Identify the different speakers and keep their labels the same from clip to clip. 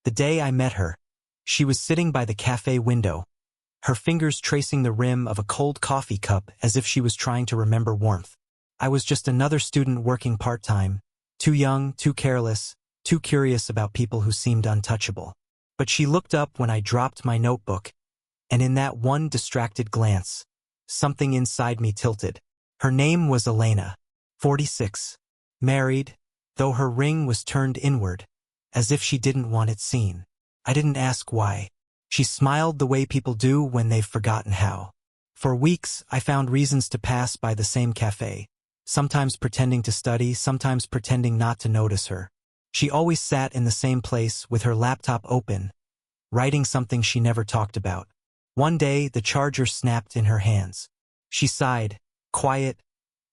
Speaker 1: The day I met her, she was sitting by the cafe window, her fingers tracing the rim of a cold coffee cup as if she was trying to remember warmth. I was just another student working part-time, too young, too careless, too curious about people who seemed untouchable. But she looked up when I dropped my notebook, and in that one distracted glance, something inside me tilted. Her name was Elena, 46, married, though her ring was turned inward, as if she didn't want it seen. I didn't ask why. She smiled the way people do when they've forgotten how. For weeks, I found reasons to pass by the same cafe, sometimes pretending to study, sometimes pretending not to notice her. She always sat in the same place with her laptop open, writing something she never talked about. One day, the charger snapped in her hands. She sighed, quiet,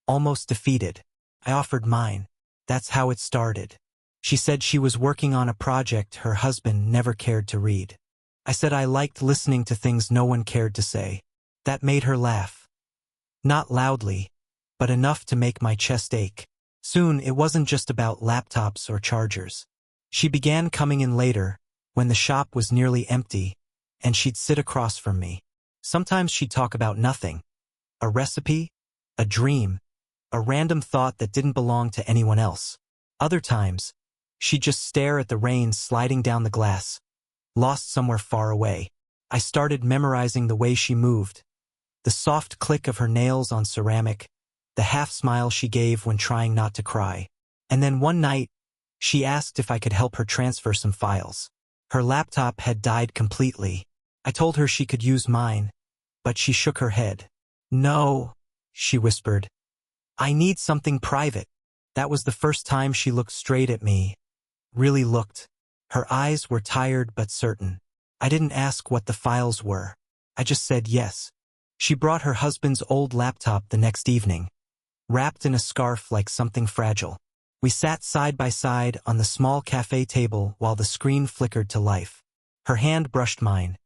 Speaker 1: almost defeated. I offered mine. That's how it started. She said she was working on a project her husband never cared to read. I said I liked listening to things no one cared to say. That made her laugh. Not loudly, but enough to make my chest ache. Soon, it wasn't just about laptops or chargers. She began coming in later, when the shop was nearly empty, and she'd sit across from me. Sometimes she'd talk about nothing. A recipe, a dream, a random thought that didn't belong to anyone else. Other times, she'd just stare at the rain sliding down the glass, lost somewhere far away. I started memorizing the way she moved, the soft click of her nails on ceramic, the half-smile she gave when trying not to cry. And then one night, she asked if I could help her transfer some files. Her laptop had died completely. I told her she could use mine, but she shook her head. "No," she whispered. "I need something private." That was the first time she looked straight at me. Really looked. Her eyes were tired but certain. I didn't ask what the files were. I just said yes. She brought her husband's old laptop the next evening, wrapped in a scarf like something fragile. We sat side by side on the small cafe table while the screen flickered to life. Her hand brushed mine.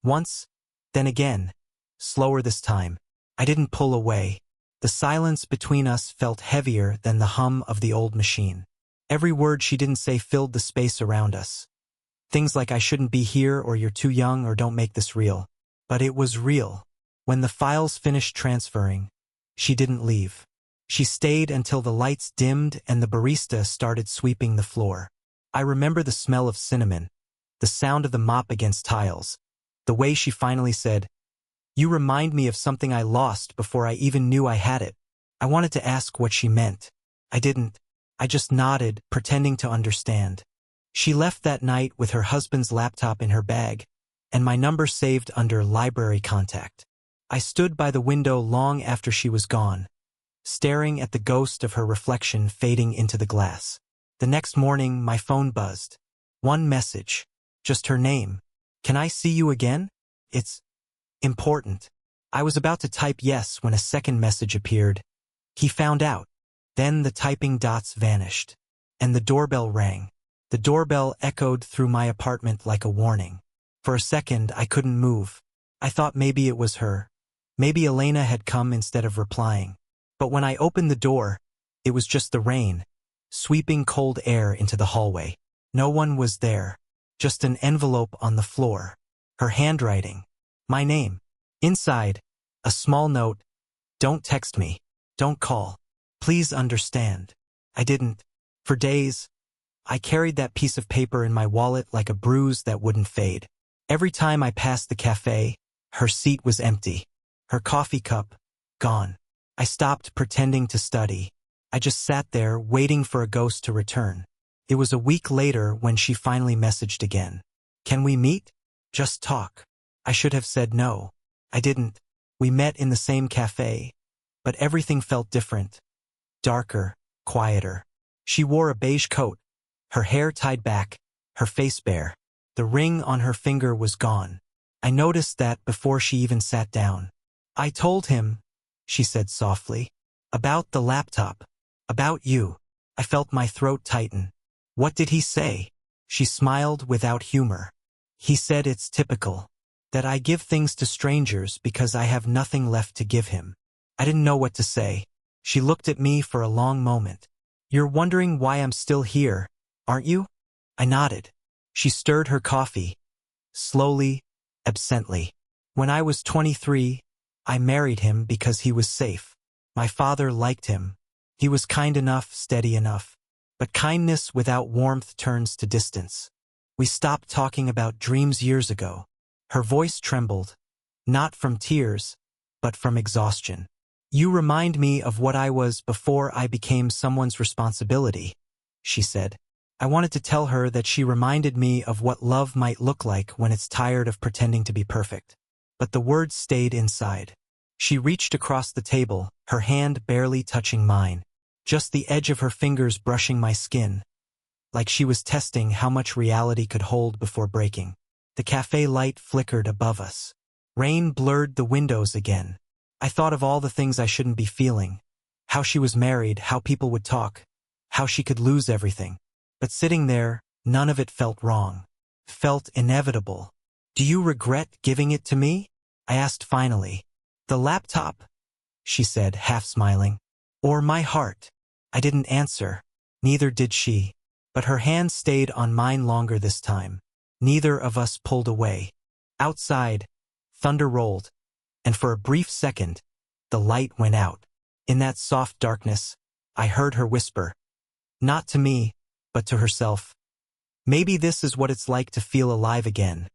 Speaker 1: Once, then again, slower this time. I didn't pull away. The silence between us felt heavier than the hum of the old machine. Every word she didn't say filled the space around us. Things like "I shouldn't be here," or "You're too young," or "Don't make this real." But it was real. When the files finished transferring, she didn't leave. She stayed until the lights dimmed and the barista started sweeping the floor. I remember the smell of cinnamon, the sound of the mop against tiles, the way she finally said, "You remind me of something I lost before I even knew I had it." I wanted to ask what she meant. I didn't. I just nodded, pretending to understand. She left that night with her husband's laptop in her bag, and my number saved under library contact. I stood by the window long after she was gone, staring at the ghost of her reflection fading into the glass. The next morning, my phone buzzed. One message. Just her name. "Can I see you again? It's important." I was about to type yes when a second message appeared. "He found out." Then the typing dots vanished, and the doorbell rang. The doorbell echoed through my apartment like a warning. For a second, I couldn't move. I thought maybe it was her. Maybe Elena had come instead of replying. But when I opened the door, it was just the rain, sweeping cold air into the hallway. No one was there. Just an envelope on the floor. Her handwriting. My name. Inside, a small note. "Don't text me. Don't call. Please understand." I didn't. For days, I carried that piece of paper in my wallet like a bruise that wouldn't fade. Every time I passed the cafe, her seat was empty. Her coffee cup, gone. I stopped pretending to study. I just sat there waiting for a ghost to return. It was a week later when she finally messaged again. "Can we meet? Just talk." I should have said no. I didn't. We met in the same cafe, but everything felt different. Darker, quieter. She wore a beige coat, her hair tied back, her face bare. The ring on her finger was gone. I noticed that before she even sat down. "I told him," she said softly, "about the laptop, about you." I felt my throat tighten. "What did he say?" She smiled without humor. "He said it's typical, that I give things to strangers because I have nothing left to give him." I didn't know what to say. She looked at me for a long moment. "You're wondering why I'm still here, aren't you?" I nodded. She stirred her coffee, slowly, absently. When I was 23, I married him because he was safe. My father liked him. He was kind enough, steady enough. But kindness without warmth turns to distance. We stopped talking about dreams years ago. Her voice trembled, not from tears, but from exhaustion. You remind me of what I was before I became someone's responsibility, she said. I wanted to tell her that she reminded me of what love might look like when it's tired of pretending to be perfect. But the words stayed inside. She reached across the table, her hand barely touching mine, just the edge of her fingers brushing my skin, like she was testing how much reality could hold before breaking. The cafe light flickered above us. Rain blurred the windows again. I thought of all the things I shouldn't be feeling. How she was married, how people would talk, how she could lose everything. But sitting there, none of it felt wrong. Felt inevitable. Do you regret giving it to me? I asked finally. The laptop, she said, half smiling. Or my heart? I didn't answer. Neither did she. But her hand stayed on mine longer this time. Neither of us pulled away. Outside, thunder rolled, and for a brief second, the light went out. In that soft darkness, I heard her whisper. Not to me, but to herself. Maybe this is what it's like to feel alive again.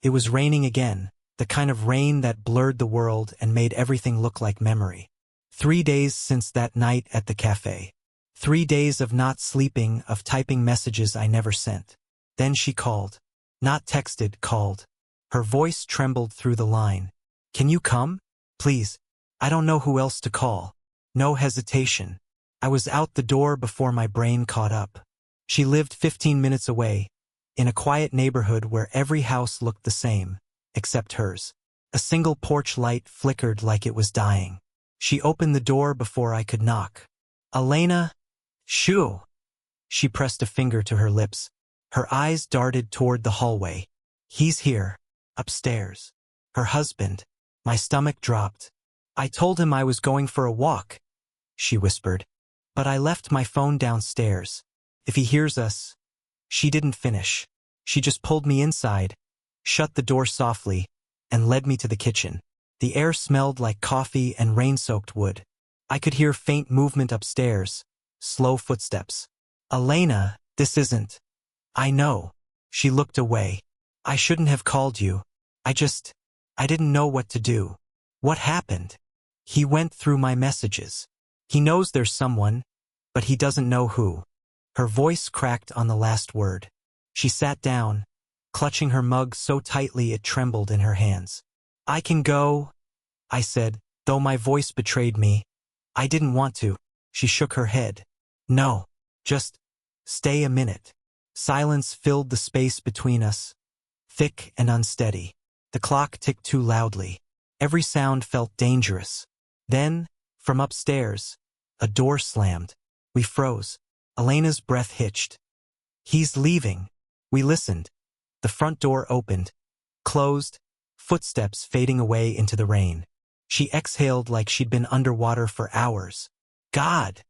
Speaker 1: It was raining again, the kind of rain that blurred the world and made everything look like memory. 3 days since that night at the cafe. 3 days of not sleeping, of typing messages I never sent. Then she called. Not texted, called. Her voice trembled through the line. Can you come? Please. I don't know who else to call. No hesitation. I was out the door before my brain caught up. She lived 15 minutes away, in a quiet neighborhood where every house looked the same, except hers. A single porch light flickered like it was dying. She opened the door before I could knock. Elena? Shoo! She pressed a finger to her lips. Her eyes darted toward the hallway. He's here, upstairs. Her husband. My stomach dropped. I told him I was going for a walk, she whispered. But I left my phone downstairs. If he hears us. She didn't finish. She just pulled me inside, shut the door softly, and led me to the kitchen. The air smelled like coffee and rain-soaked wood. I could hear faint movement upstairs, slow footsteps. Elena, this isn't. I know. She looked away. I shouldn't have called you. I didn't know what to do. What happened? He went through my messages. He knows there's someone, but he doesn't know who. Her voice cracked on the last word. She sat down, clutching her mug so tightly it trembled in her hands. I can go, I said, though my voice betrayed me. I didn't want to. She shook her head. No, just stay a minute. Silence filled the space between us, thick and unsteady. The clock ticked too loudly. Every sound felt dangerous. Then, from upstairs, a door slammed. We froze. Elena's breath hitched. He's leaving. We listened. The front door opened, closed, footsteps fading away into the rain. She exhaled like she'd been underwater for hours. God,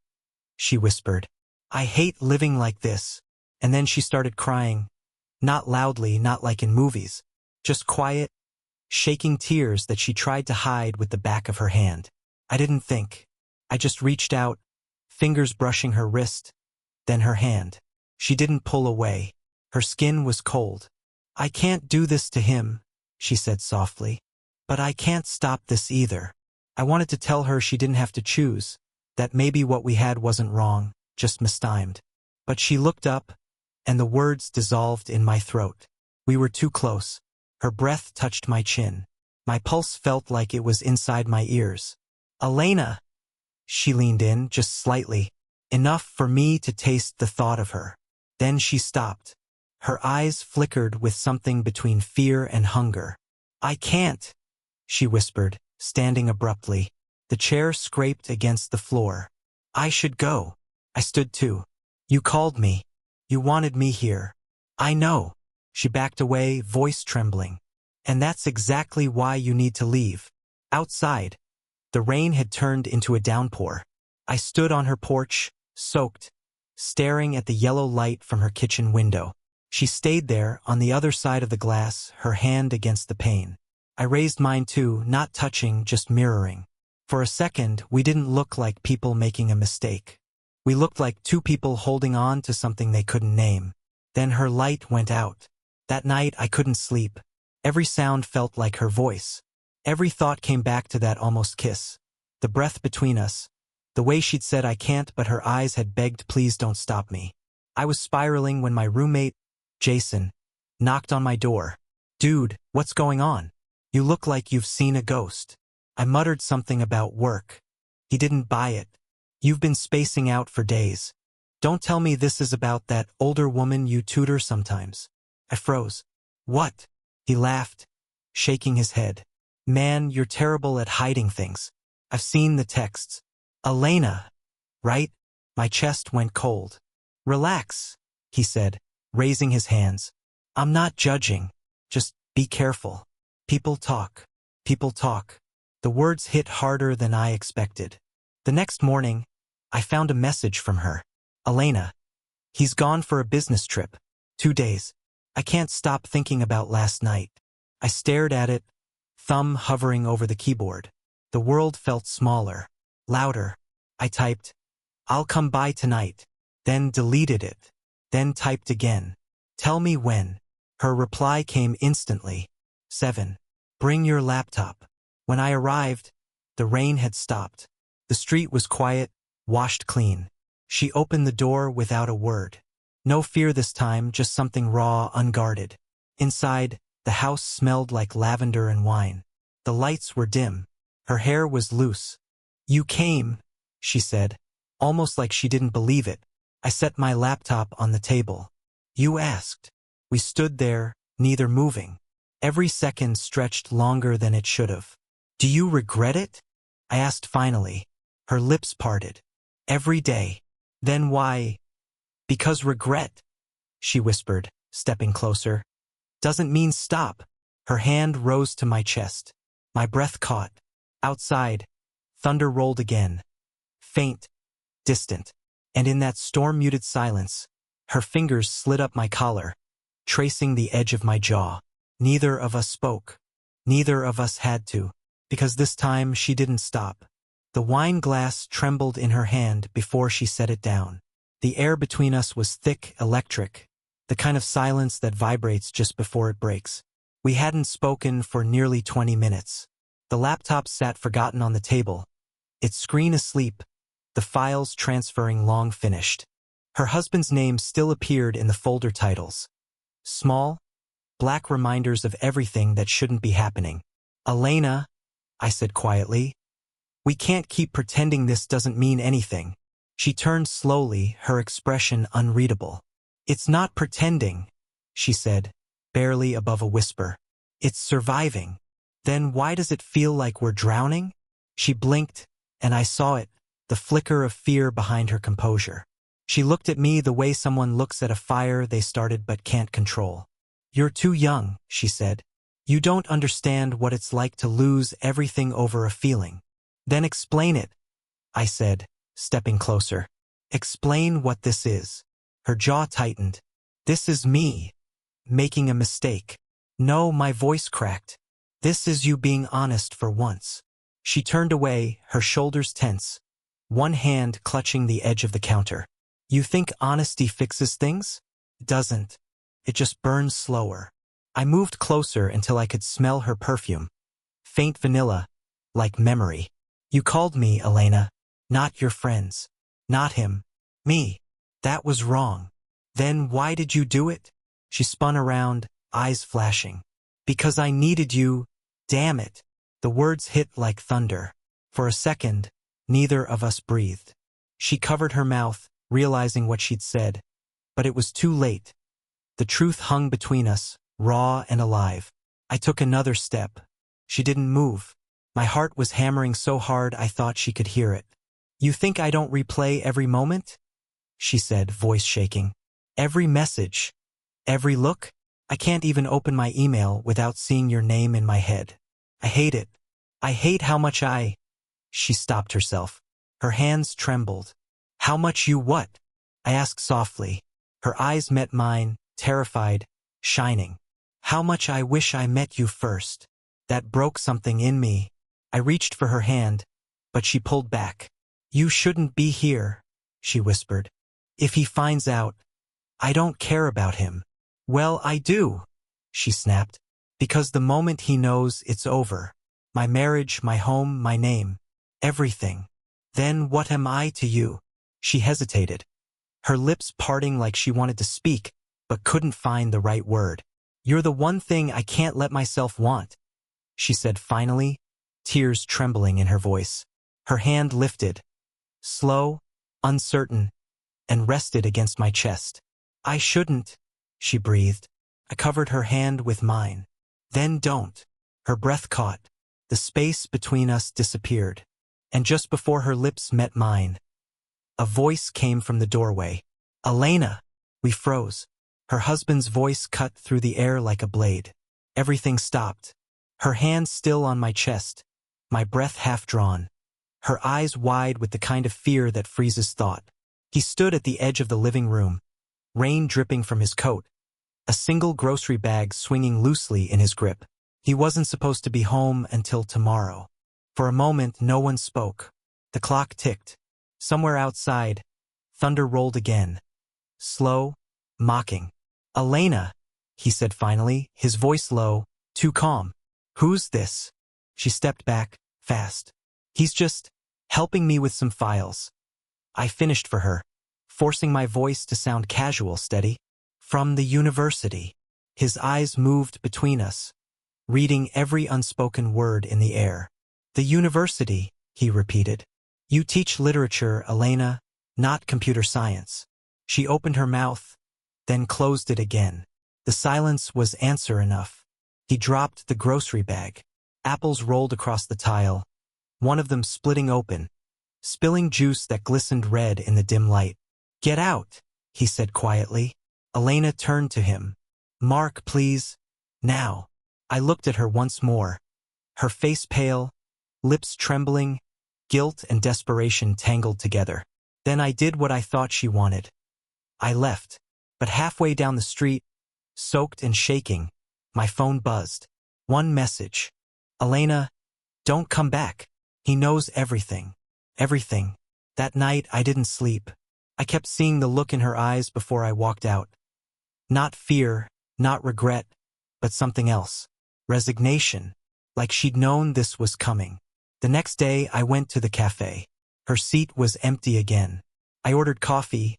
Speaker 1: she whispered. I hate living like this. And then she started crying. Not loudly, not like in movies. Just quiet, shaking tears that she tried to hide with the back of her hand. I didn't think. I just reached out, fingers brushing her wrist, then her hand. She didn't pull away. Her skin was cold. I can't do this to him, she said softly. But I can't stop this either. I wanted to tell her she didn't have to choose, that maybe what we had wasn't wrong, just mistimed. But she looked up, and the words dissolved in my throat. We were too close. Her breath touched my chin. My pulse felt like it was inside my ears. Elena! She leaned in, just slightly, enough for me to taste the thought of her. Then she stopped. Her eyes flickered with something between fear and hunger. I can't, she whispered, standing abruptly. The chair scraped against the floor. I should go. I stood too. You called me. You wanted me here. I know. She backed away, voice trembling. And that's exactly why you need to leave. Outside, the rain had turned into a downpour. I stood on her porch, soaked, staring at the yellow light from her kitchen window. She stayed there, on the other side of the glass, her hand against the pane. I raised mine too, not touching, just mirroring. For a second, we didn't look like people making a mistake. We looked like two people holding on to something they couldn't name. Then her light went out. That night, I couldn't sleep. Every sound felt like her voice. Every thought came back to that almost kiss. The breath between us. The way she'd said I can't, but her eyes had begged please don't stop me. I was spiraling when my roommate, Jason, knocked on my door. Dude, what's going on? You look like you've seen a ghost. I muttered something about work. He didn't buy it. You've been spacing out for days. Don't tell me this is about that older woman you tutor sometimes. I froze. What? He laughed, shaking his head. Man, you're terrible at hiding things. I've seen the texts. Elena, right? My chest went cold. Relax, he said, raising his hands. I'm not judging. Just be careful. People talk. People talk. The words hit harder than I expected. The next morning, I found a message from her. Elena. He's gone for a business trip. 2 days. I can't stop thinking about last night. I stared at it, thumb hovering over the keyboard. The world felt smaller, louder. I typed, I'll come by tonight. Then deleted it. Then typed again. Tell me when. Her reply came instantly. 7. Bring your laptop. When I arrived, the rain had stopped. The street was quiet, washed clean. She opened the door without a word. No fear this time, just something raw, unguarded. Inside, the house smelled like lavender and wine. The lights were dim. Her hair was loose. You came, she said, almost like she didn't believe it. I set my laptop on the table. You asked. We stood there, neither moving. Every second stretched longer than it should have. Do you regret it? I asked finally. Her lips parted. Every day. Then why? Because regret, she whispered, stepping closer. Doesn't mean stop. Her hand rose to my chest. My breath caught. Outside, thunder rolled again. Faint, distant. And in that storm-muted silence, her fingers slid up my collar, tracing the edge of my jaw. Neither of us spoke. Neither of us had to, because this time she didn't stop. The wine glass trembled in her hand before she set it down. The air between us was thick, electric, the kind of silence that vibrates just before it breaks. We hadn't spoken for nearly 20 minutes. The laptop sat forgotten on the table, its screen asleep, the files transferring long finished. Her husband's name still appeared in the folder titles. Small, black reminders of everything that shouldn't be happening. Elena, I said quietly, we can't keep pretending this doesn't mean anything. She turned slowly, her expression unreadable. It's not pretending, she said, barely above a whisper. It's surviving. Then why does it feel like we're drowning? She blinked, and I saw it, the flicker of fear behind her composure. She looked at me the way someone looks at a fire they started but can't control. You're too young, she said. You don't understand what it's like to lose everything over a feeling. Then explain it, I said, stepping closer. Explain what this is. Her jaw tightened. This is me, making a mistake. No, my voice cracked. This is you being honest for once. She turned away, her shoulders tense, one hand clutching the edge of the counter. You think honesty fixes things? It doesn't. It just burns slower. I moved closer until I could smell her perfume. Faint vanilla, like memory. You called me, Elena. Not your friends. Not him. Me. That was wrong. Then why did you do it? She spun around, eyes flashing. Because I needed you. Damn it. The words hit like thunder. For a second, neither of us breathed. She covered her mouth, realizing what she'd said. But it was too late. The truth hung between us, raw and alive. I took another step. She didn't move. My heart was hammering so hard I thought she could hear it. You think I don't replay every moment? She said, voice shaking. Every message. Every look? I can't even open my email without seeing your name in my head. I hate it. I hate how much I... She stopped herself. Her hands trembled. How much you what? I asked softly. Her eyes met mine, terrified, shining. How much I wish I met you first. That broke something in me. I reached for her hand, but she pulled back. You shouldn't be here, she whispered. If he finds out, I don't care about him. Well, I do, she snapped. Because the moment he knows, it's over. My marriage, my home, my name. Everything. Then what am I to you? She hesitated, her lips parting like she wanted to speak, but couldn't find the right word. You're the one thing I can't let myself want, she said finally, tears trembling in her voice. Her hand lifted, slow, uncertain, and rested against my chest. I shouldn't, she breathed. I covered her hand with mine. Then don't. Her breath caught. The space between us disappeared. And just before her lips met mine, a voice came from the doorway. Elena! We froze. Her husband's voice cut through the air like a blade. Everything stopped. Her hand still on my chest, my breath half-drawn, her eyes wide with the kind of fear that freezes thought. He stood at the edge of the living room, rain dripping from his coat, a single grocery bag swinging loosely in his grip. He wasn't supposed to be home until tomorrow. For a moment, no one spoke. The clock ticked. Somewhere outside, thunder rolled again. Slow, mocking. Elena, he said finally, his voice low, too calm. Who's this? She stepped back, fast. He's just helping me with some files. I finished for her, forcing my voice to sound casual, steady. From the university. His eyes moved between us, reading every unspoken word in the air. The university, he repeated. You teach literature, Elena, not computer science. She opened her mouth, then closed it again. The silence was answer enough. He dropped the grocery bag. Apples rolled across the tile, one of them splitting open, spilling juice that glistened red in the dim light. Get out, he said quietly. Elena turned to him. Mark, please. Now. I looked at her once more. Her face pale, lips trembling, guilt and desperation tangled together. Then I did what I thought she wanted. I left. But halfway down the street, soaked and shaking, my phone buzzed. One message. Elena, don't come back. He knows everything. Everything. That night I didn't sleep. I kept seeing the look in her eyes before I walked out. Not fear, not regret, but something else. Resignation. Like she'd known this was coming. The next day I went to the cafe. Her seat was empty again. I ordered coffee,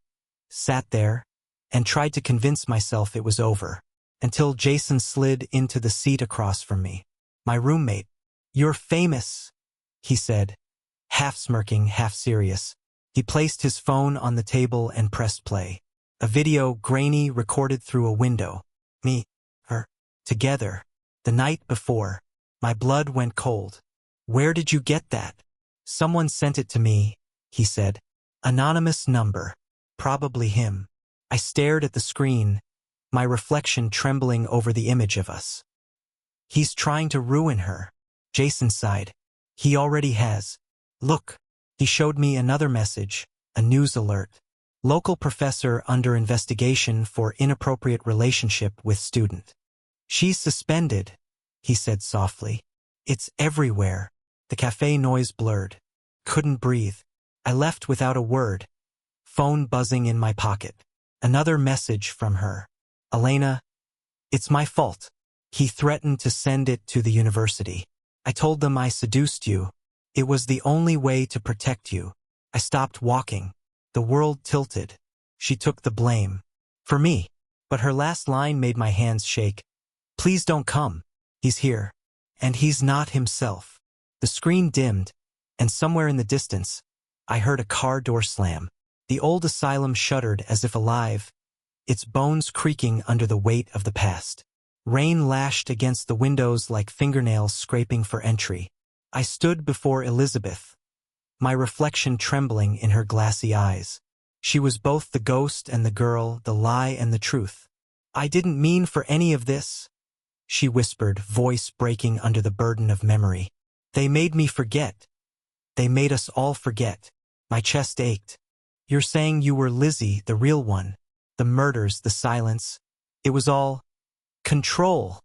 Speaker 1: sat there, and tried to convince myself it was over. Until Jason slid into the seat across from me. My roommate. You're famous, he said, half smirking, half serious. He placed his phone on the table and pressed play. A video, grainy, recorded through a window. Me, her, together. The night before. My blood went cold. Where did you get that? Someone sent it to me, he said. Anonymous number. Probably him. I stared at the screen, my reflection trembling over the image of us. He's trying to ruin her. Jason sighed. He already has. Look. He showed me another message, a news alert. Local professor under investigation for inappropriate relationship with student. She's suspended, he said softly. It's everywhere. The cafe noise blurred. Couldn't breathe. I left without a word. Phone buzzing in my pocket. Another message from her. Elena, it's my fault. He threatened to send it to the university. I told them I seduced you. It was the only way to protect you. I stopped walking. The world tilted. She took the blame. For me. But her last line made my hands shake. Please don't come. He's here. And he's not himself. The screen dimmed, and somewhere in the distance, I heard a car door slam. The old asylum shuddered as if alive, its bones creaking under the weight of the past. Rain lashed against the windows like fingernails scraping for entry. I stood before Elizabeth, my reflection trembling in her glassy eyes. She was both the ghost and the girl, the lie and the truth. I didn't mean for any of this, she whispered, voice breaking under the burden of memory. They made me forget. They made us all forget. My chest ached. You're saying you were Lizzie, the real one. The murders, the silence. It was all control,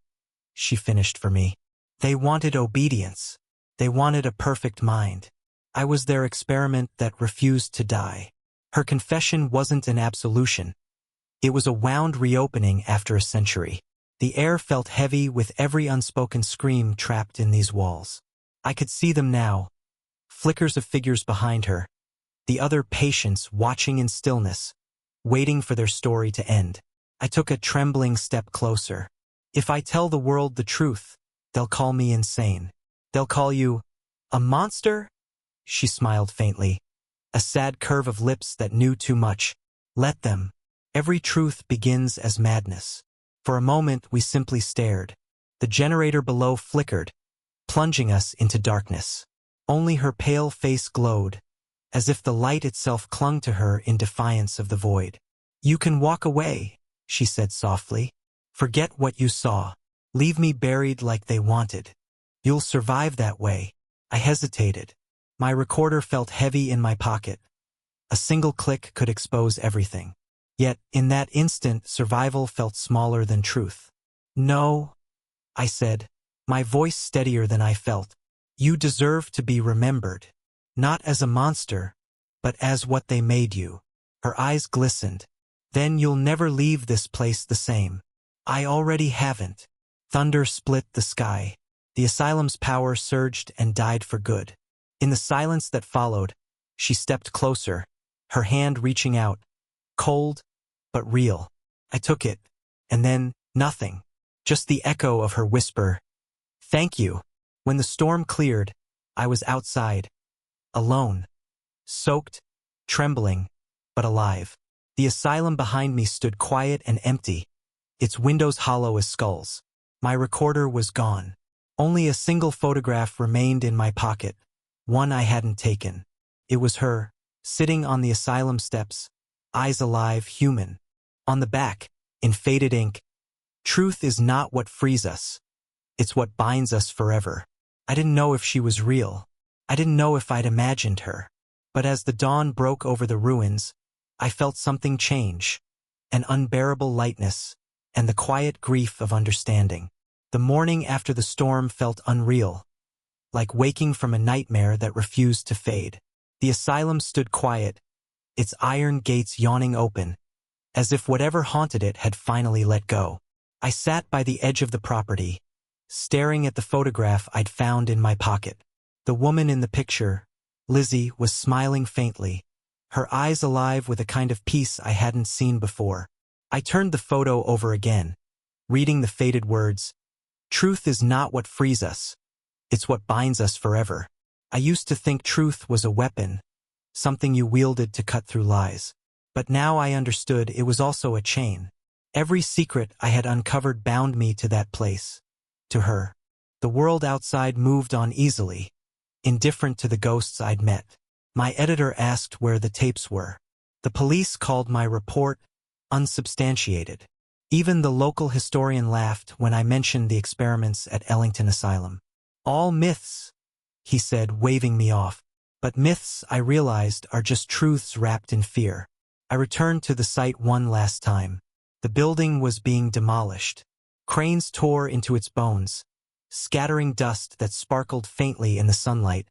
Speaker 1: she finished for me. They wanted obedience. They wanted a perfect mind. I was their experiment that refused to die. Her confession wasn't an absolution. It was a wound reopening after a century. The air felt heavy with every unspoken scream trapped in these walls. I could see them now, flickers of figures behind her, the other patients watching in stillness, waiting for their story to end. I took a trembling step closer. If I tell the world the truth, they'll call me insane. They'll call you a monster? She smiled faintly, a sad curve of lips that knew too much. Let them. Every truth begins as madness. For a moment we simply stared. The generator below flickered, plunging us into darkness. Only her pale face glowed, as if the light itself clung to her in defiance of the void. You can walk away, she said softly. Forget what you saw. Leave me buried like they wanted. You'll survive that way. I hesitated. My recorder felt heavy in my pocket. A single click could expose everything. Yet, in that instant, survival felt smaller than truth. No, I said, my voice steadier than I felt. You deserve to be remembered. Not as a monster, but as what they made you. Her eyes glistened. Then you'll never leave this place the same. I already haven't. Thunder split the sky. The asylum's power surged and died for good. In the silence that followed, she stepped closer, her hand reaching out, cold, but real. I took it, and then, nothing. Just the echo of her whisper, "Thank you." When the storm cleared, I was outside, alone, soaked, trembling, but alive. The asylum behind me stood quiet and empty, its windows hollow as skulls. My recorder was gone. Only a single photograph remained in my pocket, one I hadn't taken. It was her, sitting on the asylum steps, eyes alive, human. On the back, in faded ink, "Truth is not what frees us. It's what binds us forever." I didn't know if she was real. I didn't know if I'd imagined her. But as the dawn broke over the ruins, I felt something change, an unbearable lightness, and the quiet grief of understanding. The morning after the storm felt unreal, like waking from a nightmare that refused to fade. The asylum stood quiet, its iron gates yawning open, as if whatever haunted it had finally let go. I sat by the edge of the property, staring at the photograph I'd found in my pocket. The woman in the picture, Lizzie, was smiling faintly, her eyes alive with a kind of peace I hadn't seen before. I turned the photo over again, reading the faded words, "Truth is not what frees us. It's what binds us forever." I used to think truth was a weapon, something you wielded to cut through lies. But now I understood it was also a chain. Every secret I had uncovered bound me to that place, to her. The world outside moved on easily, indifferent to the ghosts I'd met. My editor asked where the tapes were. The police called my report unsubstantiated. Even the local historian laughed when I mentioned the experiments at Ellington Asylum. "All myths," he said, waving me off. But myths, I realized, are just truths wrapped in fear. I returned to the site one last time. The building was being demolished. Cranes tore into its bones, scattering dust that sparkled faintly in the sunlight,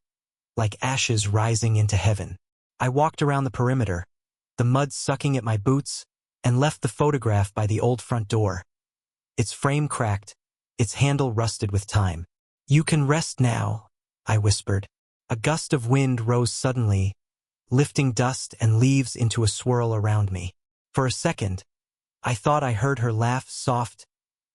Speaker 1: like ashes rising into heaven. I walked around the perimeter, the mud sucking at my boots, and left the photograph by the old front door. Its frame cracked, its handle rusted with time. "You can rest now," I whispered. A gust of wind rose suddenly, lifting dust and leaves into a swirl around me. For a second, I thought I heard her laugh, soft,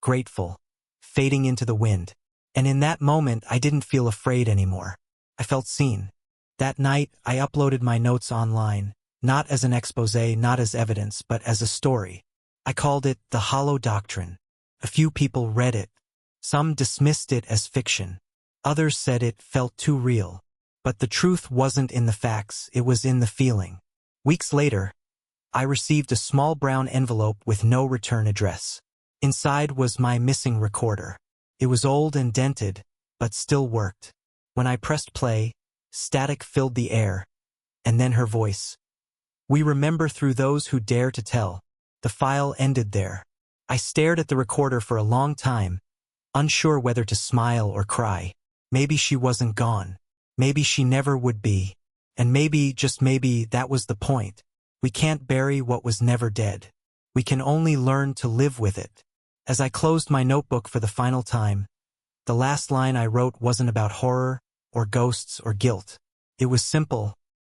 Speaker 1: grateful, fading into the wind. And in that moment, I didn't feel afraid anymore. I felt seen. That night, I uploaded my notes online, not as an exposé, not as evidence, but as a story. I called it The Hollow Doctrine. A few people read it. Some dismissed it as fiction. Others said it felt too real. But the truth wasn't in the facts, it was in the feeling. Weeks later, I received a small brown envelope with no return address. Inside was my missing recorder. It was old and dented, but still worked. When I pressed play, static filled the air, and then her voice. "We remember through those who dare to tell." The file ended there. I stared at the recorder for a long time, unsure whether to smile or cry. Maybe she wasn't gone. Maybe she never would be. And maybe, just maybe, that was the point. We can't bury what was never dead. We can only learn to live with it. As I closed my notebook for the final time, the last line I wrote wasn't about horror, or ghosts, or guilt. It was simple,